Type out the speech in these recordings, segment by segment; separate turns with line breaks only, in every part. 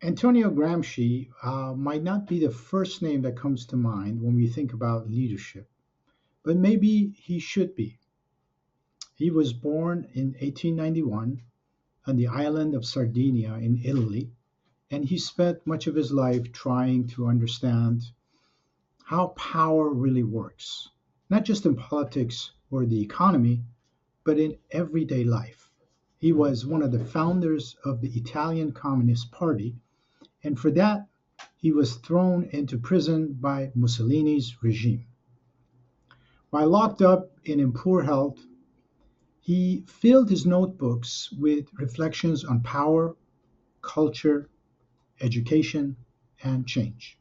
Antonio Gramsci might not be the first name that comes to mind when we think about leadership, but maybe he should be. He was born in 1891 on the island of Sardinia in Italy, and he spent much of his life trying to understand how power really works, not just in politics or the economy, but in everyday life. He was one of the founders of the Italian Communist Party, and for that, he was thrown into prison by Mussolini's regime. While locked up and in poor health, he filled his notebooks with reflections on power, culture, education, and change.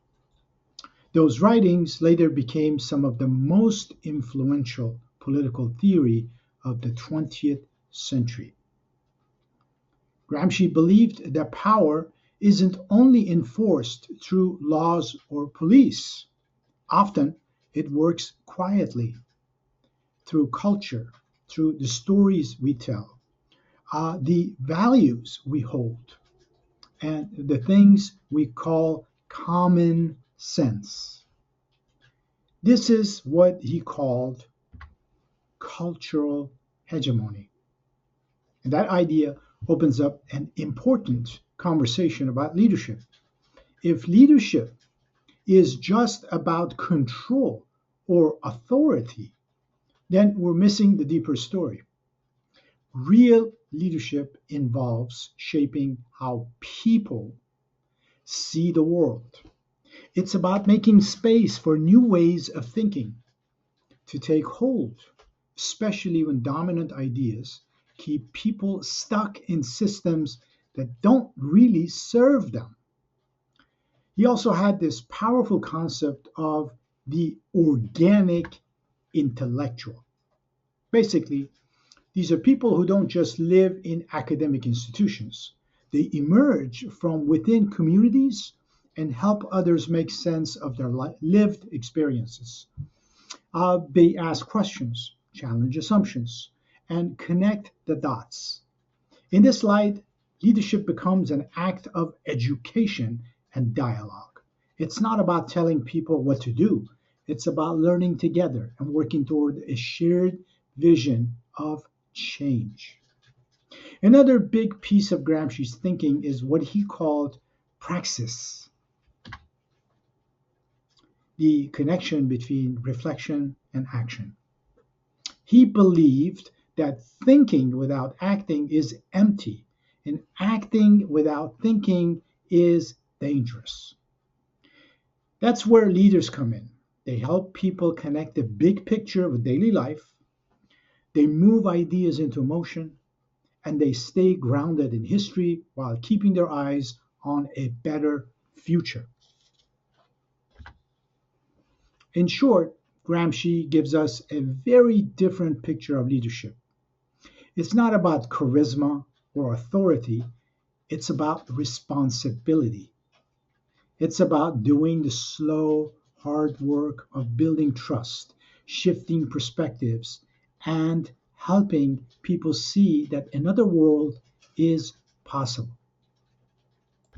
Those writings later became some of the most influential political theory of the 20th century. Gramsci believed that power isn't only enforced through laws or police. Often it works quietly through culture, through the stories we tell, the values we hold, and the things we call common sense. This is what he called cultural hegemony. And that idea opens up an important conversation about leadership. If leadership is just about control or authority, then we're missing the deeper story. Real leadership involves shaping how people see the world. It's about making space for new ways of thinking to take hold, especially when dominant ideas keep people stuck in systems that don't really serve them. He also had this powerful concept of the organic intellectual. Basically, these are people who don't just live in academic institutions. They emerge from within communities and help others make sense of their lived experiences. They ask questions, challenge assumptions, and connect the dots. In this light, leadership becomes an act of education and dialogue. It's not about telling people what to do, it's about learning together and working toward a shared vision of change. Another big piece of Gramsci's thinking is what he called praxis, the connection between reflection and action. He believed that thinking without acting is empty, and acting without thinking is dangerous. That's where leaders come in. They help people connect the big picture of daily life, they move ideas into motion, and they stay grounded in history while keeping their eyes on a better future. In short, Gramsci gives us a very different picture of leadership. It's not about charisma or authority, it's about responsibility. It's about doing the slow, hard work of building trust, shifting perspectives, and helping people see that another world is possible.